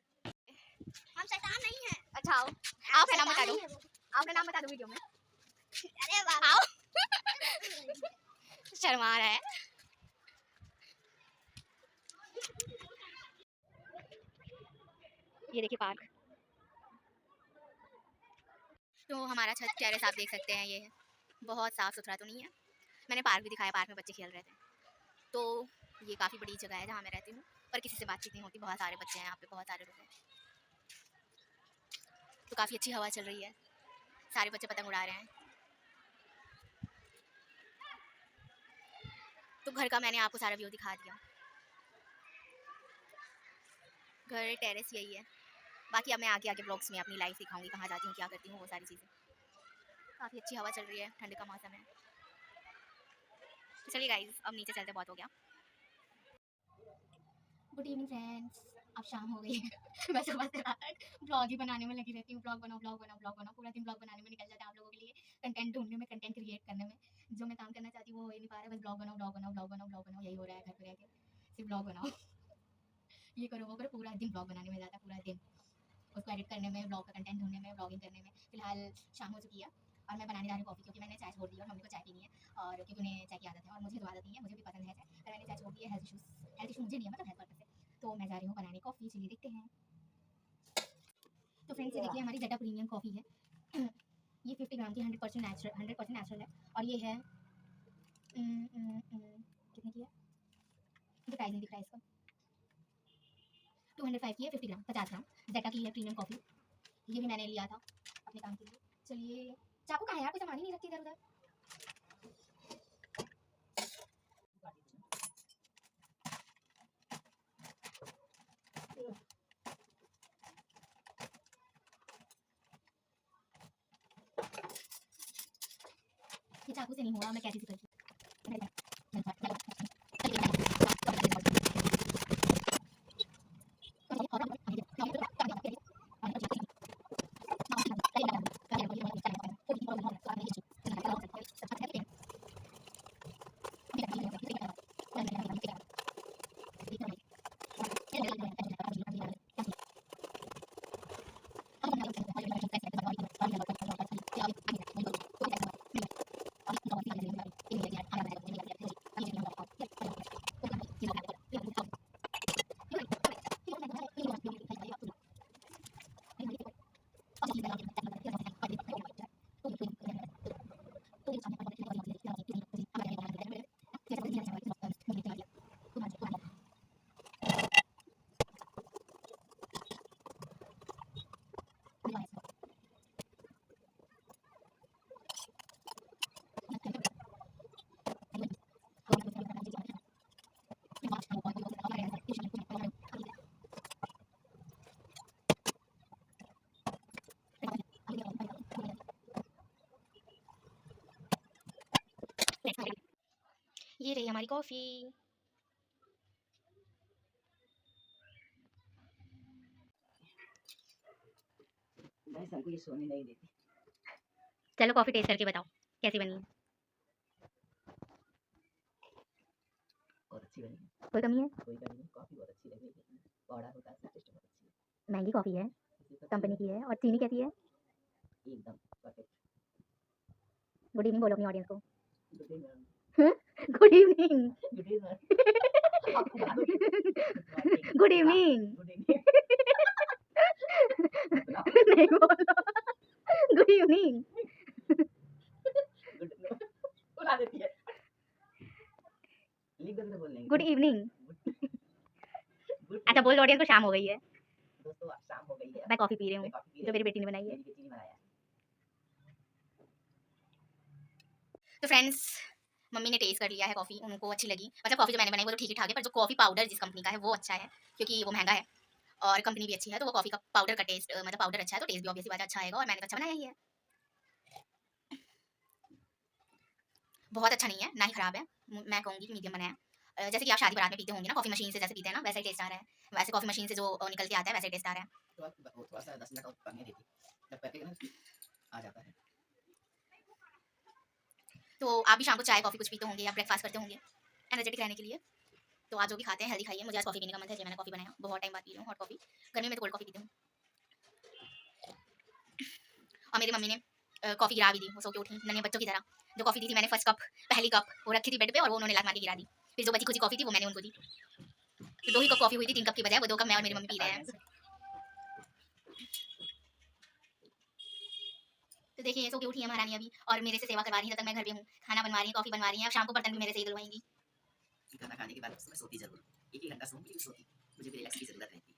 हम शैतान नहीं हैं। अच्छा आओ। आप अपना नाम बता दो। आप अपना नाम बता दो वीडियो में। अरे वाह! आओ। शर्मा रहा है। ये देखिए पार्क। तो हमारा छत टेरेस आप देख सकते हैं, ये है। बहुत साफ़ सुथरा तो नहीं है। मैंने पार्क भी दिखाया, पार्क में बच्चे खेल रहे थे। तो ये काफ़ी बड़ी जगह है जहाँ मैं रहती हूँ, पर किसी से बातचीत नहीं होती, बहुत सारे बच्चे हैं यहाँ पे, बहुत सारे लोग हैं। तो काफ़ी अच्छी हवा चल रही है, सारे बच्चे पतंग उड़ा रहे हैं। तो घर का मैंने आपको सारा व्यू दिखा दिया। घर टेरेस यही है। बाकी अब मैं आगे आगे ब्लॉग्स में अपनी लाइफ दिखाऊंगी, कहाँ जाती हूँ, क्या करती हूँ, वो सारी चीज़ें। काफ़ी अच्छी हवा चल रही है, ठंड का मौसम है। तो चलिए गाइस, अब नीचे चलते, बहुत हो गया। गुड इवनिंग फ्रेंड्स, अब शाम हो गई है। मैं सुबह से रात तक ब्लॉग ही बनाने में लगी रहती हूँ। ब्लॉग बनाओ, ब्लॉग बनाओ, ब्लॉग बनाओ, पूरा दिन ब्लॉग बनाने में निकल जाता है आप लोगों के लिए, कंटेंट ढूंढने में, कंटेंट क्रिएट करने में। जो मैं काम करना चाहती हूँ वो हो ही नहीं पा रहा है। बस ब्लॉग बनाओ, ब्लॉग बनाओ, ब्लॉग बनाओ, ब्लॉग बनाओ, यही हो रहा है घर पे रह के, सिर्फ ब्लॉग बनाओ। ये करो वो करो, पूरा दिन ब्लॉग बनाने में जाता है, पूरा दिन उसको एडिट करने में, ब्लॉग का कंटेंट ढूंढने में, ब्लॉगिंग करने में। फिलहाल शाम हो चुकी है और मैं बनाने जा रही हूँ कॉफ़ी, क्योंकि मैंने चाय छोड़ दी है और मम्मी को चाय पीनी है, और क्योंकि उन्हें चाय की आदत है और मुझे तो आदत नहीं है, मुझे भी पसंद है चाय, पर मैंने चाय छोड़ दी है। हेल्थ इशू मुझे नहीं है, मतलब हेल्थ पर्पज से। तो मैं जा रही हूँ बनाने कॉफ़ी, चलिए देखते हैं। तो फ्रेंड्स, ये देखिए, हमारी जटा प्रीमियम कॉफ़ी है। ये 50 ग्राम की 100% नेचुरल है, और ये है कितने की है, मुझे प्राइस नहीं दिख रहा है इसका। 205 की है, 50 ग्राम, 50 ग्राम जेटा की है प्रीमियम कॉफ़ी। ये भी मैंने लिया था अपने काम के लिए। चलिए, चाकू कहाँ है यार, कोई सामान ही नहीं रखती इधर उधर। ये चाकू से नहीं हुआ, मैं कैसे करती। ये रही हमारी कॉफ़ी। गाइस हमको ये सोने नहीं देती। चलो कॉफ़ी टेस्ट करके बताओ कैसी बनी है। बहुत अच्छी बनी है। कोई कमी है? कोई कमी नहीं, कॉफ़ी बहुत अच्छी लगी है। पाउडर होता है उसका टेस्ट बहुत अच्छी है। महंगी कॉफ़ी है, किसी को कंपनी की है। और चीनी कैसी है? एकदम परफेक्ट। गुड इवनिंग बोलो अपनी ऑडियंस को। Good evening. Good evening. Good evening. आपको बता दो। Good morning. Good evening. Good evening. नहीं बोलो। Good evening. गुड बुला देती है। लिख दो तो बोल लेंगे। Good evening. गुड अच्छा बोल ऑडियंस को शाम हो गई है। दोस्तों शाम हो गई है। मैं कॉफ़ी पी रही हूँ मैं कॉफ़ी पी जो रही मेरी हूँ। बेटी ने बनाई है। मेरी बेटी ने बनाया है। तो फ्रेंड्स मम्मी ने टेस्ट कर लिया है कॉफ़ी, उनको अच्छी लगी। मतलब कॉफ़ी जो मैंने बनाई वो तो ठीक ही ठाक है, पर जो कॉफ़ी पाउडर जिस कंपनी का है वो अच्छा है क्योंकि वो महंगा है और कंपनी भी अच्छी है। तो वो कॉफ़ी का पाउडर का टेस्ट मतलब पाउडर अच्छा है तो टेस्ट भी ऑब्वियसली बात है अच्छा आएगा और मैंने तो अच्छा बनाया ही है। बहुत अच्छा नहीं है ना ही ख़राब है, मैं कहूँगी कि मीडियम बनाया है। जैसे कि आप शादी बारात में पीते होंगे ना कॉफ़ी मशीन से जैसे पीते हैं ना वैसा ही टेस्ट आ रहा है, वैसे कॉफ़ी मशीन से जो निकल के आता है वैसे ही टेस्ट आ रहा है। तो आप थोड़ा सा 10 मिनट और पकने देती, जब पकेगा ना आ जाता है। तो आप भी शाम को चाय कॉफ़ी कुछ पीते होंगे या ब्रेकफास्ट करते होंगे एनर्जेटिक रहने के लिए। तो आज जो भी खाते हैं हेल्दी खाइए। मुझे आज कॉफ़ी पीने का मन था इसलिए मैंने कॉफ़ी बनाया, बहुत टाइम बाद पी रही हूँ हॉट कॉफ़ी। गर्मी में तो कोल्ड कॉफ़ी पीती हूँ। और मेरी मम्मी ने कॉफ़ी गिरा भी दी, वो सो के उठी नन्हे बच्चों की तरह। जो कॉफ़ी दी थी मैंने फर्स्ट कप पहली कप वो रखी थी बेड पे और वो उन्होंने लात मार के गिरा दी। फिर जो बची खुची कॉफ़ी थी वो मैंने उनको दी। तो 2 ही कप कॉफ़ी हुई थी, 3 कप की बजाय वो 2 कप मैं और मेरी मम्मी पी रहे हैं। तो देखिए ये सो के उठी है महारानी अभी और मेरे से सेवा करवा रही है जब तक मैं घर पे हूँ। खाना बनवा रही है, कॉफ़ी बनवा रही है, अब शाम को बर्तन भी मेरे से ही धुलवाएंगी। खाना खाने के बाद मैं सोती जरूर, 1 ही घंटा सोऊंगी फिर सोती। मुझे भी रिलैक्स की जरूरत रहती है।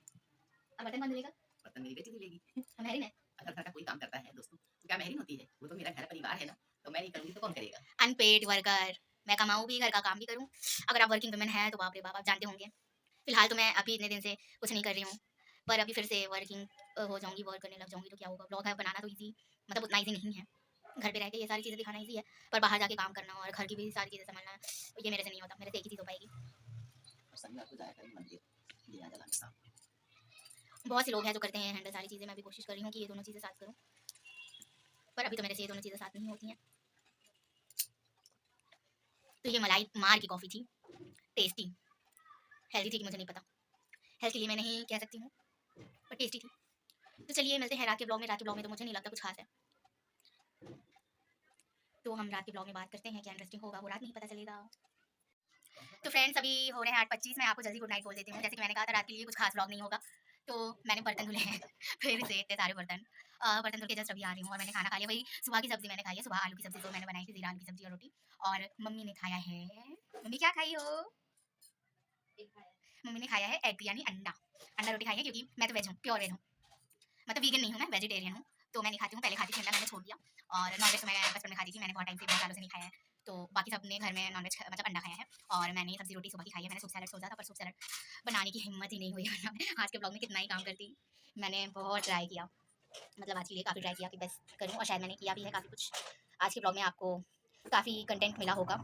अब बर्तन कौन धुलेगा? बर्तन मेरी बेटी धुलेगी। महरीन है। अगर घर का कोई काम करता है दोस्तों तो क्या महरीन होती है? वो तो मेरा घर परिवार है ना, तो मैं नहीं करूँगी तो कौन करेगा? अनपेड वर्कर, मैं कमाऊँ भी घर का काम भी करूँ। अगर आप वर्किंग वुमेन हैं तो बाप रे बाप आप जानते होंगे। फिलहाल तो मैं अभी इतने दिन से कुछ नहीं कर रही हूँ, पर अभी फिर से वर्किंग हो जाऊँगी, वर्क करने लग जाऊँगी तो क्या होगा। ब्लॉग है बनाना तो ईज़ी मतलब उतना ईज़ी नहीं है। घर पे रह के ये सारी चीज़ें दिखाना ईज़ी है, पर बाहर जाके काम करना और घर की भी सारी चीज़ें संभालना ये मेरे से नहीं होता, मेरे से एक ही चीज़ हो पाएगी। और शनिवार को जाया करें मंदिर, दिया जलाने शाम। बहुत से लोग हैं जो करते हैं हैंडल सारी चीज़ें, मैं भी कोशिश कर रही हूँ कि ये दोनों चीज़ें साथ करूँ, पर अभी तो मेरे से ये दोनों चीज़ें साथ नहीं होती हैं। तो ये मलाई मार की कॉफ़ी थी, टेस्टी, हेल्दी थी कि मुझे नहीं पता, हेल्थ के लिए मैं नहीं कह सकती हूँ, पर टेस्टी थी। तो चलिए मिलते हैं रात के ब्लॉग में। रात के ब्लॉग में तो मुझे नहीं लगता कुछ खास है, तो हम रात के ब्लॉग में बात करते हैं, क्या इंटरेस्टिंग होगा वो रात में ही पता चलेगा। तो फ्रेंड्स अभी हो रहे हैं 8:25, मैं आपको जल्दी गुड नाइट बोल देती हूँ। जैसे कि मैंने कहा था रात के लिए कुछ खास ब्लॉग नहीं होगा, तो मैंने बर्तन धुले हैं फिर से इतने सारे बर्तन बर्तन धुल के जस्ट अभी आ रही हूँ और मैंने खाना खा लिया। वही सुबह की सब्जी मैंने खाई है, सुबह आलू की सब्जी जो मैंने बनाई थी, जीरा आलू की सब्जी और रोटी। और मम्मी ने खाया है, मम्मी क्या खाई हो? मम्मी ने खाया है एग यानी अंडा, अंडा रोटी खाई है क्योंकि मैं तो वेज हूँ, प्योर वेज हूँ, मतलब वीगन नहीं हूँ, मैं वेजिटेरियन हूँ। तो मैं नहीं खाती हूँ, पहले खाती थी अंडा, मैंने छोड़ दिया। और नॉनवेज तो मैं बचपन में खाती थी, मैंने बहुत टाइम से बहुत सालों से नहीं खाया है। तो बाकी सबने घर में नॉनवेज मतलब अंडा खाया है और मैंने सब्जी रोटी सुबह की खाई है। मैंने सूप सैलड सोचा था पर सूप सैलड बनाने की हिम्मत ही नहीं हुई वरना आज के ब्लॉग में कितना ही काम करती। मैंने बहुत ट्राई किया, मतलब आज के लिए काफ़ी ट्राई किया कि बस करूँ और शायद मैंने किया भी है काफ़ी कुछ। आज के ब्लॉग में आपको काफ़ी कंटेंट मिला होगा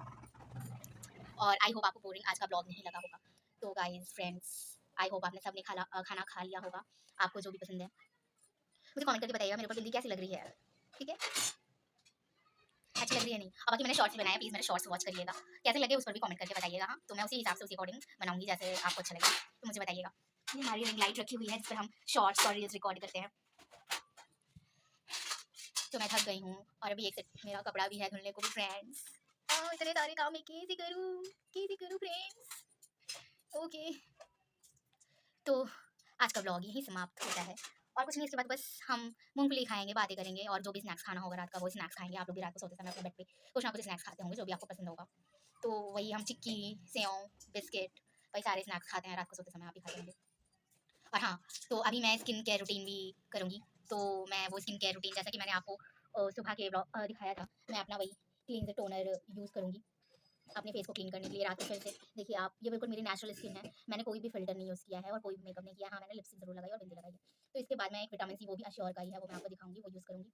और आई होप आपको बोरिंग आज का ब्लॉग नहीं लगा होगा। तो गाइज फ्रेंड्स आई होप आपने सबने खाना खा लिया होगा, आपको जो भी पसंद है मुझे कमेंट करके बताइएगा मेरे ऊपर बिंदी कैसी लग रही है, ठीक है? अच्छी लग रही है नहीं। और बाकी मैंने शॉर्ट्स भी बनाया, प्लीज़ मेरे शॉर्ट्स वॉच करिएगा, कैसे लगे उस पर भी कमेंट करके बताइएगा। हाँ तो मैं उसी हिसाब से उसी अकॉर्डिंग बनाऊंगी जैसे आपको अच्छा लगे, तो मुझे बताइएगा। ये हमारी रिंग लाइट रखी हुई है जिस पर हम शॉर्ट्स और रील्स रिकॉर्ड करते हैं। तो मैं थक गई हूँ और अभी एक सेट मेरा कपड़ा भी है धुलने को भी फ्रेंड्स। इतने सारे काम मैं कैसे करूँ फ्रेंड्स। ओके तो आज का ब्लॉग यही समाप्त होता है और कुछ नहीं। इसके बाद बस हम मूंगफली खाएंगे, बातें करेंगे और जो भी स्नैक्स खाना होगा रात का वो स्नैक्स खाएंगे। आप लोग भी रात को सोते समय अपने बेड पे कुछ ना कुछ स्नैक्स खाते होंगे जो भी आपको पसंद होगा। तो वही हम चिक्की, सेव, बिस्किट, वही सारे स्नैक्स खाते हैं रात को सोते समय, आप भी खाते होंगे। और हाँ तो अभी मैं स्किन केयर रूटीन भी करूँगी, तो मैं वो स्किन केयर रूटीन जैसा कि मैंने आपको सुबह के ब्लॉग दिखाया था, मैं अपना वही क्लींजर टोनर यूज़ करूँगी अपने फेस को क्लीन करने के लिए रात को फिर से। देखिए आप, ये बिल्कुल मेरी नेचुरल स्किन है, मैंने कोई भी फिल्टर नहीं यूज़ किया है और कोई भी मेकअप नहीं किया। हाँ मैंने लिपस्टिक जरूर लगाई और बिंदी लगाई है। तो इसके बाद मैं एक विटामिन सी वो भी अश्योर का ही है, वो मैं आपको दिखाऊंगी, वो यूज़ करूँगी।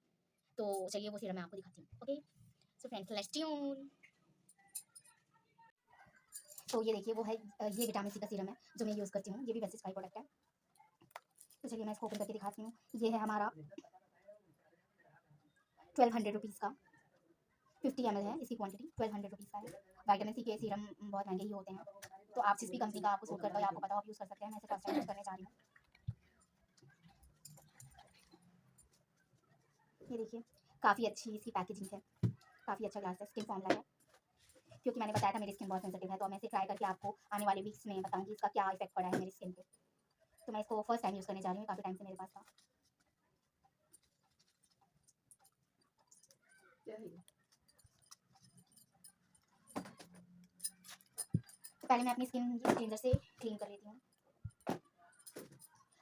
तो चलिए वो सीरम मैं आपको दिखाती हूँ। Okay so friends let's tune. तो ये देखिए वो है ये विटामिन सी का सीरम है जो मैं यूज़ करती हूँ। ये भी वेसिस का ही प्रोडक्ट है। तो चलिए मैं इसको ओपन करके दिखाती हूँ। ये है हमारा 1200 रुपीज़ का 50 ml है। इसकी क्वांटिटी 1200 रुपीज़ का है। विटामिन सी के सीरम बहुत महंगे ही होते हैं, तो आप जिस भी कंपनी का आपको सूट करता है, आपको पता हो, आप यूज़ कर सकते हैं। मैं इसे फर्स्ट टाइम यूज़ करने जा रही हूँ। ये देखिए काफ़ी अच्छी इसकी पैकेजिंग है, काफ़ी अच्छा ग्लास है, स्किन फॉर्मूला है। क्योंकि मैंने बताया था मेरी स्किन बहुत सेंसिटिव है, तो मैं इसे ट्राई करके आपको आने वाले वीक्स में बताऊँगी इसका क्या इफेक्ट पड़ा है मेरी स्किन पे। तो मैं इसको फर्स्ट टाइम यूज़ करने जा रही हूँ, काफ़ी टाइम से मेरे पास था। तो पहले मैं अपनी स्किन क्लींजर से क्लीन कर लेती हूँ।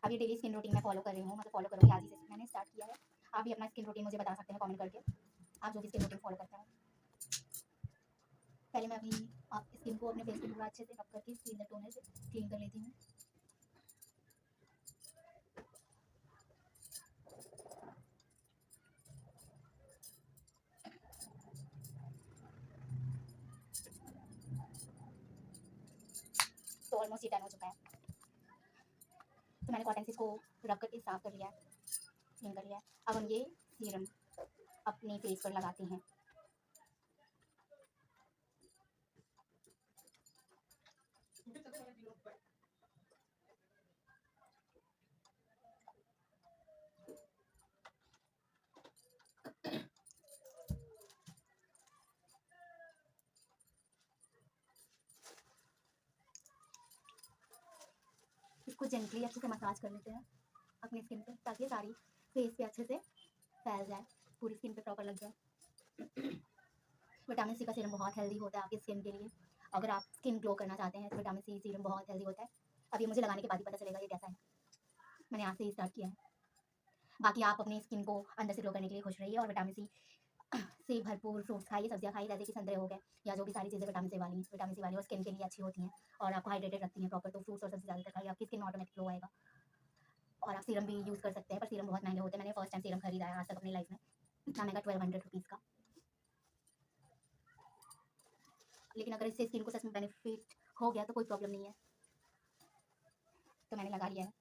अब ये डेली स्किन रूटीन मैं फॉलो कर रही हूँ, मतलब फॉलो करूँगी, आज ही से मैंने स्टार्ट किया है। आप भी अपना स्किन रूटीन मुझे बता सकते हैं कमेंट करके, आप जो भी स्किन रूटीन फॉलो करते हैं। पहले मैं अपनी स्किन को अपने फेस पे पूरा अच्छे से रब करके क्लींजर टोनर से क्लीन कर लेती हूँ। तो ऑलमोस्ट ये डन हो चुका है। तो मैंने कॉटन से इसको रब करके साफ कर लिया है, क्लीन कर लिया है। अब हम ये सीरम अपने फेस पर लगाते हैं। इसको जेंटली अच्छे से मसाज कर लेते हैं अपनी स्किन पे, ताकि सारी फेस पे अच्छे से फैल जाए, पूरी स्किन पे प्रॉपर लग जाए। विटामिन सी का सीरम बहुत हेल्दी होता है आपकी स्किन के लिए। अगर आप स्किन ग्लो करना चाहते हैं तो विटामिन सी सीरम बहुत हेल्दी होता है। अब ये मुझे लगाने के बाद ही पता चलेगा ये कैसा है। मैंने आज से ही स्टार्ट किया है। बाकी आप अपनी स्किन को अंदर से ग्लो करने के लिए खुश रहिए और विटामिन सी से भरपूर फ्रूट्स खाइए, सब्जियां खाइए, जैसे कि संतरे हो गए या जो भी सारी चीज़ें विटामिन सी वाली और स्किन के लिए अच्छी होती हैं और आपको हाइड्रेटेड रखती हैं प्रॉपर। तो फ्रूट्स और सब्जी ज़्यादातर खाइए, आपकी स्किन ऑटोमेटिक ग्लो आएगा। और आप सीरम भी यूज़ कर सकते हैं, पर सीरम बहुत महंगे होते हैं। मैंने फर्स्ट टाइम सीरम खरीदा है आज तक अपनी लाइफ में, इतना महंगा 1200 रुपीज़ का। लेकिन अगर इससे स्किन को सच में बेनिफिट हो गया तो कोई प्रॉब्लम नहीं है। तो मैंने लगा लिया है,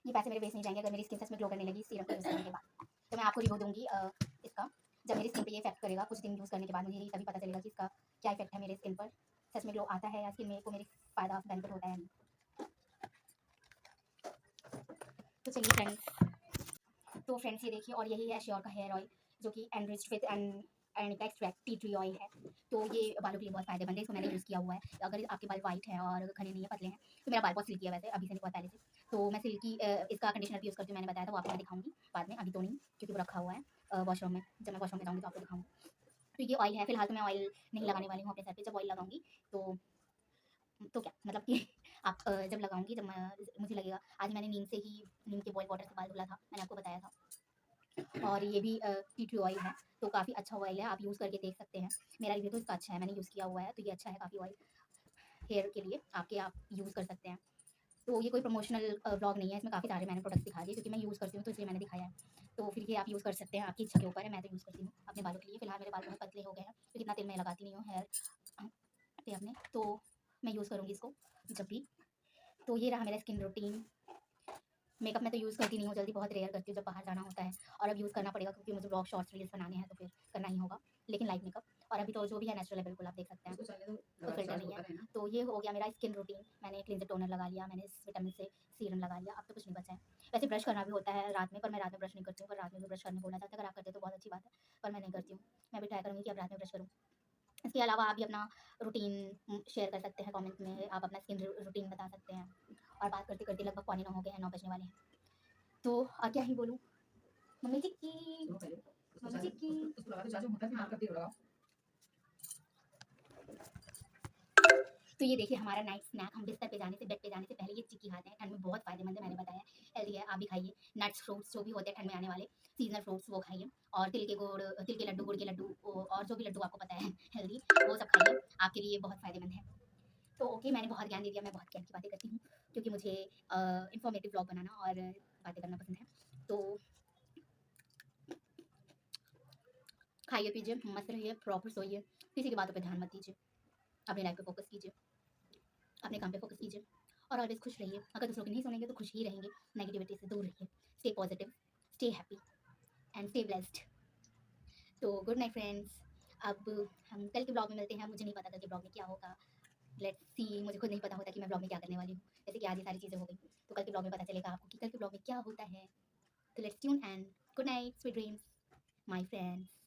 ये पैसे मेरे वेस्ट नहीं जाएंगे अगर मेरी स्किन सच में ग्लो करने लगी सीरम को यूज़ करने के बाद। तो मैं आपको रिव्यू दूंगी इसका, जब मेरी स्किन पे ये इफेक्ट करेगा कुछ दिन यूज़ करने के बाद, मुझे तभी पता चलेगा कि इसका क्या इफेक्ट है मेरे स्किन पर, सच में ग्लो आता है या स्किन में को मेरी फ़ायदा बेनिफिट होता है नहीं। तो चलिए फ्रेंड्स ये देखिए, और यही है श्योर का हेयर ऑयल, जो कि enriched with and extract tea tree oil है। तो ये बालों के लिए बहुत फायदेमंद है, इसको मैंने यूज़ किया हुआ है। अगर आपके बाल वाइट हैं और घने नहीं है, पतले हैं, तो मेरा बाल बहुत सिल्की है वैसे, अभी से नहीं, बहुत पहले से। तो मैं सिल्की इसका कंडीशनर भी यूज़ करती हूँ, मैंने बताया था, वो आपको मैं दिखाऊंगी बाद में, अभी तो नहीं क्योंकि वो रखा हुआ है वॉशरूम में। जब मैं वॉशरूम में जाऊँगी तो आपको दिखाऊंगी। तो ये ऑयल है, फिलहाल तो मैं ऑयल नहीं लगाने वाली हूँ अपने सर पे। जब ऑयल लगाऊंगी तो क्या मतलब कि आप जब लगाऊंगी, जब मुझे लगेगा, आज मैंने नीम के बॉयल वाटर से बाल धुला था, मैंने आपको बताया था। और ये भी टी ट्री ऑयल है, तो काफ़ी अच्छा ऑयल है, आप यूज़ करके देख सकते हैं। मेरा रिव्यू तो इसका अच्छा है, मैंने यूज़ किया हुआ है, तो ये अच्छा है काफ़ी ऑयल हेयर के लिए आपके, आप यूज़ कर सकते हैं। तो ये कोई प्रमोशनल ब्लॉग नहीं है, इसमें काफ़ी सारे मैंने प्रोडक्ट्स दिखा दिए क्योंकि मैं यूज़ करती हूँ, तो इसलिए मैंने दिखाया है। तो फिर ये आप यूज़ कर सकते हैं, आपकी इच्छा के ऊपर है। मैं तो यूज़ करती हूँ अपने बालों के लिए। फिलहाल मेरे बाल बहुत पतले हो गए हैं, तो इतना तेल मैं लगाती नहीं हूँ हेयर पे अपने, तो मैं यूज़ करूँगी इसको जब भी। तो ये रहा मेरा स्किन रूटीन। मेकअप मैं तो यूज़ करती नहीं हूँ जल्दी, बहुत रेयर करती हूँ जब बाहर जाना होता है, और अब यूज़ करना पड़ेगा क्योंकि मुझे ब्लॉग शॉर्ट्स रील्स बनाने हैं, तो फिर करना ही होगा। लेकिन लाइट मेकअप, और अभी तो जो भी है नेचुरल है, बिल्कुल आप देख सकते हैं, कोई फिल्टर नहीं है। तो ये हो गया मेरा स्किन रूटीन। मैंने क्लींजर टोनर लगा लिया, मैंने विटामिन से सीरम लगा लिया, अब तो कुछ नहीं बचा है। वैसे ब्रश करना भी होता है रात में, पर मैं रात में ब्रश नहीं करती हूँ, पर रात में भी ब्रश करने बोला जाता है। अगर आप करते हो तो बहुत अच्छी बात है, पर मैं नहीं करती हूँ। मैं भी ट्राई करूँगी कि अब रात में ब्रश करूँ। इसके अलावा आप भी अपना रूटीन शेयर कर सकते हैं कमेंट में, आप अपना स्किन रूटीन बता सकते हैं। और बात करते करते लगभग 9:15 हो गए हैं, 9 बजने वाले हैं, तो क्या ही बोलूँ। मम्मी जी की, मम्मी जी की। तो ये देखिए हमारा नाइट स्नैक, हम बिस्तर पे जाने से, बेड पे जाने से पहले ये चिक्की खाते हैं। ठंड में बहुत फायदेमंद है, मैंने बताया, हेल्दी है, आप भी खाइए। नट्स फ्रूट्स जो भी होते हैं ठंड में आने वाले सीजनल फ्रूट्स, वो खाइए। और तिल के लड्डू, गुड़ के लड्डू, और जो भी लड्डू आपको पता है हेल्दी, वो सब खाइए, आपके लिए बहुत फायदेमंद है। तो ओके, मैंने बहुत ज्ञान दे दिया, मैं बहुत ज्ञान की बातें करती हूँ क्योंकि मुझे इन्फॉर्मेटिव ब्लॉग बनाना और बातें करना पसंद है। तो खाइए पीजिए, मस्त रहिए, प्रॉपर सोइए, किसी की बातों पे ध्यान मत दीजिए, अपनी लाइफ पे फोकस कीजिए। अपने काम पे फोकस कीजिए और ऑलवेज खुश रहिए। अगर दूसरों की नहीं सुनेंगे तो खुश ही रहेंगे। नेगेटिविटी से दूर रहिए। Stay positive, stay happy and stay blessed. तो गुड नाइट फ्रेंड्स। अब हम कल के ब्लॉग में मिलते हैं। मुझे नहीं पता कल के ब्लॉग में क्या होगा। Let's see. मुझे खुद नहीं पता होता कि मैं ब्लॉग में क्या करने वाली हूँ। जैसे कि आज ये सारी चीज़ें हो गई, तो कल के ब्लॉग में पता चलेगा आपको कि कल के ब्लॉग में क्या होता है। तो let's tune and good night, sweet dreams my friends.